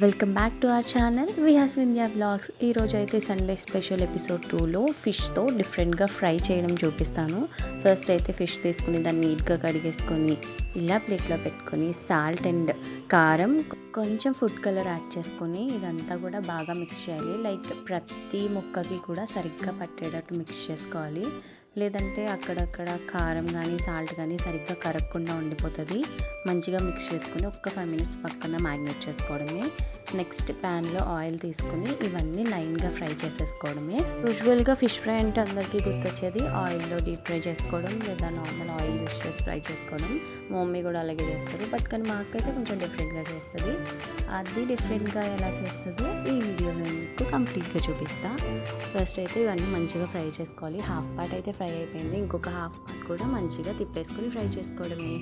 Welcome back to our channel Vihas Vindhya vlogs. ఈరోజు అయితే Sunday special episode 2లో ఫిష్తో డిఫరెంట్గా ఫ్రై చేయడం చూపిస్తాను. ఫస్ట్ అయితే ఫిష్ తీసుకుని దాన్ని నీట్గా కడిగేసుకొని ఇలా ప్లేట్లో పెట్టుకొని సాల్ట్ అండ్ కారం కొంచెం ఫుడ్ కలర్ యాడ్ చేసుకొని ఇదంతా కూడా బాగా మిక్స్ చేయాలి. లైక్ ప్రతి ముక్కకి కూడా సరిగ్గా పట్టేటట్టు మిక్స్ చేసుకోవాలి. లేదంటే అక్కడక్కడ కారం కానీ సాల్ట్ కానీ సరిగ్గా కరగకుండా ఉండిపోతుంది. మంచిగా మిక్స్ చేసుకుని ఒక్క 5 మినిట్స్ పక్కన మ్యాగ్నేట్ చేసుకోవడమే. నెక్స్ట్ ప్యాన్లో ఆయిల్ తీసుకుని ఇవన్నీ లైన్గా ఫ్రై చేసేసుకోవడమే. యూజువల్గా ఫిష్ ఫ్రై అంటే అందరికీ గుర్తొచ్చేది ఆయిల్లో డీప్ ఫ్రై చేసుకోవడం లేదా నార్మల్ ఆయిల్ యూస్ చేసి ఫ్రై చేసుకోవడం. మమ్మీ కూడా అలాగే చేస్తుంది. బట్ కానీ మా అక్క అయితే కొంచెం డిఫరెంట్గా చేస్తుంది. అది డిఫరెంట్గా ఎలా చేస్తుందో ఈ వీడియోలో మీకు కంప్లీట్గా చూపిస్తా. ఫస్ట్ అయితే ఇవన్నీ మంచిగా ఫ్రై చేసుకోవాలి. హాఫ్ పార్ట్ అయితే ఫ్రై అయిపోయింది. ఇంకొక హాఫ్ పార్ట్ కూడా మంచిగా తిప్పేసుకొని ఫ్రై చేసుకోవడమే.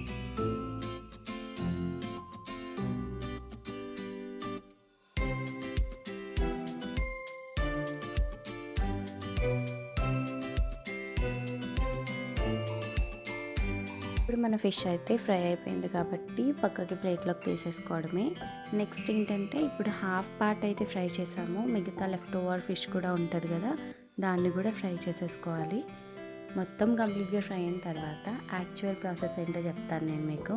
ఇప్పుడు మన ఫిష్ అయితే ఫ్రై అయిపోయింది కాబట్టి పక్కకి ప్లేట్లోకి తీసేసుకోవడమే. నెక్స్ట్ ఏంటంటే ఇప్పుడు హాఫ్ పార్ట్ అయితే ఫ్రై చేసాము. మిగతా లెఫ్ట్ ఓవర్ ఫిష్ కూడా ఉంటుంది కదా, దాన్ని కూడా ఫ్రై చేసేసుకోవాలి. మొత్తం కంప్లీట్గా ఫ్రై అయిన తర్వాత యాక్చువల్ ప్రాసెస్ ఏంటో చెప్తాను నేను మీకు.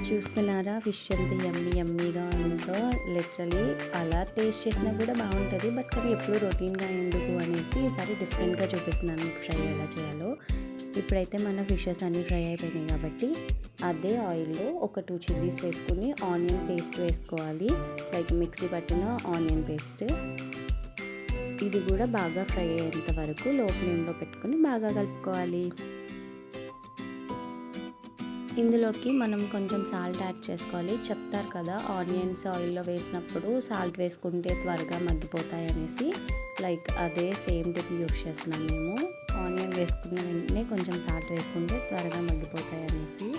చూస్తున్నారా ఫిష్ ఎంత యమ్మీగా ఉందో. లిటరలీ అలా టేస్ట్ చేసినా కూడా బాగుంటుంది. బట్ కానీ ఎప్పుడు రొటీన్గా ఎందుకు అనేసి ఈసారి డిఫరెంట్గా చూపిస్తున్నాను మీకు ఫ్రై ఎలా చేయాలో. ఇప్పుడైతే మన ఫిషెస్ అన్నీ ఫ్రై అయిపోయినాయి కాబట్టి అదే ఆయిల్లో ఒక 2 చిల్లీస్ వేసుకుని ఆనియన్ పేస్ట్ వేసుకోవాలి. లైక్ మిక్సీ పట్టిన ఆనియన్ పేస్ట్. ఇది కూడా బాగా ఫ్రై అయ్యేంత వరకు లో ఫ్లేమ్లో పెట్టుకుని బాగా కలుపుకోవాలి. ఇందులోకి మనం కొంచెం సాల్ట్ యాడ్ చేసుకోవాలి. చెప్తారు కదా ఆనియన్స్ ఆయిల్లో వేసినప్పుడు సాల్ట్ వేసుకుంటే త్వరగా మగ్గిపోతాయి అనేసి. లైక్ అదే సేమ్ టిప్ యూస్ చేస్తున్నాం మేము. ఆనియన్ వేసుకున్న వెంటనే కొంచెం సాల్ట్ వేసుకుంటే త్వరగా మగ్గిపోతాయి అనేసి.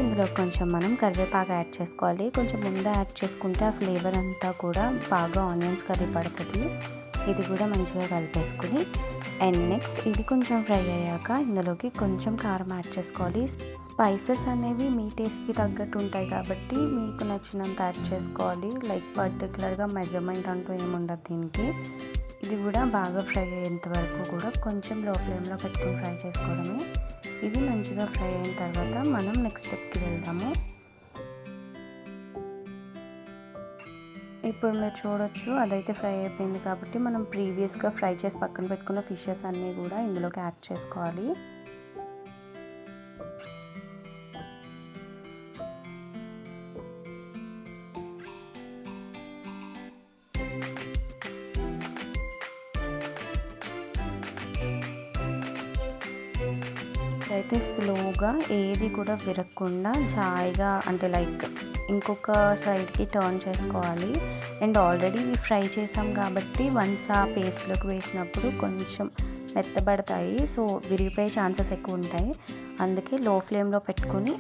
ఇందులో కొంచెం మనం కరివేపాకు యాడ్ చేసుకోవాలి. కొంచెం ముందే యాడ్ చేసుకుంటే ఆ ఫ్లేవర్ అంతా కూడా బాగా ఆనియన్స్ కర్రీ పడుతుంది. ఇది కూడా మంచిగా కలిపేసుకుని అండ్ నెక్స్ట్ ఇది కొంచెం ఫ్రై అయ్యాక ఇందులోకి కొంచెం కారం యాడ్ చేసుకోవాలి. స్పైసెస్ అనేవి మీ టేస్ట్కి తగ్గట్టు ఉంటాయి కాబట్టి మీకు నచ్చినంత యాడ్ చేసుకోవాలి. లైక్ పర్టికులర్గా మెజర్మెంట్ అంటూ ఏముండదు దీనికి. ఇది కూడా బాగా ఫ్రై అయ్యేంత వరకు కూడా కొంచెం లో ఫ్లేమ్లో పెట్టుకుని ఫ్రై చేసుకోవడమే. ఇది మంచిగా ఫ్రై అయిన తర్వాత మనం నెక్స్ట్ స్టెప్కి వెళ్దాము. ఇప్పుడు మీరు చూడొచ్చు అదైతే ఫ్రై అయిపోయింది కాబట్టి మనం ప్రీవియస్గా ఫ్రై చేసి పక్కన పెట్టుకున్న ఫిషెస్ అన్నీ కూడా ఇందులోకి యాడ్ చేసుకోవాలి. అయితే స్లోగా ఏది కూడా విరగకుండా జాయిగా అంటే లైక్ ఇంకొక సైడ్కి టర్న్ చేసుకోవాలి. అండ్ ఆల్రెడీ ఫ్రై చేసాం కాబట్టి వన్స్ ఆ పేస్ట్లోకి వేసినప్పుడు కొంచెం మెత్తబడతాయి. సో విరిగిపోయే ఛాన్సెస్ ఎక్కువ ఉంటాయి. అందుకే లో ఫ్లేమ్లో పెట్టుకుని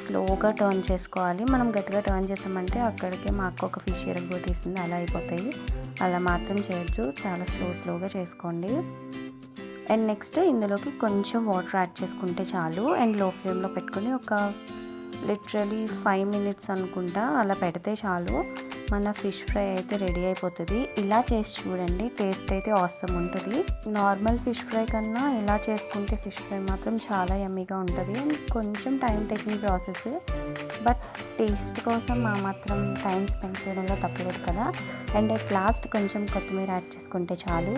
స్లోగా టర్న్ చేసుకోవాలి. మనం గట్టిగా టర్న్ చేసామంటే అక్కడికే మాకు ఒక ఫిష్ ఇరగొట్టేసింది అలా అయిపోతాయి. అలా మాత్రం చేయొచ్చు, చాలా స్లోగా చేసుకోండి. అండ్ నెక్స్ట్ ఇందులోకి కొంచెం వాటర్ యాడ్ చేసుకుంటే చాలు. అండ్ లో ఫ్లేమ్లో పెట్టుకుని ఒక లిటరలీ 5 మినిట్స్ అనుకుంటా అలా పెడితే చాలు. మన ఫిష్ ఫ్రై అయితే రెడీ అయిపోతుంది. ఇలా చేసి చూడండి, టేస్ట్ అయితే ఆసమ్ ఉంటుంది. నార్మల్ ఫిష్ ఫ్రై కన్నా ఇలా చేసుకుంటే ఫిష్ ఫ్రై మాత్రం చాలా యమ్మీగా ఉంటుంది. అండ్ కొంచెం time taking process, but taste కోసం మా మాత్రం టైం స్పెండ్ చేయడంలో తప్పలేదు కదా. అండ్ అట్ లాస్ట్ కొంచెం కొత్తిమీర యాడ్ చేసుకుంటే చాలు.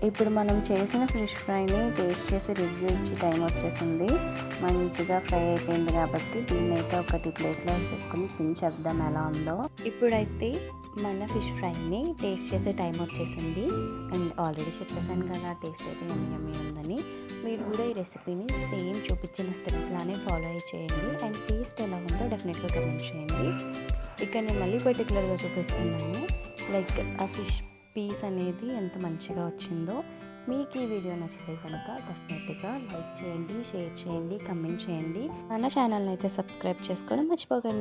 ఇప్పుడు మనం చేసిన ఫిష్ ఫ్రైని టేస్ట్ చేసి రివ్యూ ఇచ్చి టైం వచ్చేసింది. మంచిగా ఫ్రై అయిపోయింది కాబట్టి దీన్ని అయితే ఒకటి ప్లేట్లో వేసేసుకొని తిని చెప్దాం ఎలా ఉందో. ఇప్పుడైతే మన ఫిష్ ఫ్రైని టేస్ట్ చేసే టైం వచ్చేసింది. అండ్ ఆల్రెడీ చెప్పేసాను కదా టేస్ట్ అయితే యమ్మీ ఉందని. మీరు కూడా ఈ రెసిపీని సేమ్ చూపించిన స్టెప్స్ లానే ఫాలో అయ్యి చేయండి. అండ్ టేస్ట్ ఎలా ఉందో డెఫినెట్గా కమెంట్ చేయండి. ఇక్కడ నేను మళ్ళీ పర్టికులర్గా చూపిస్తున్నాను. లైక్ ఆ ఫిష్ పీస్ అనేది ఎంత మంచిగా వచ్చిందో. మీకు ఈ వీడియో నచ్చితే కనుక డెఫినెట్గా లైక్ చేయండి, షేర్ చేయండి, కమెంట్ చేయండి. మన ఛానల్ని అయితే సబ్స్క్రైబ్ చేసుకోవడం మర్చిపోకండి.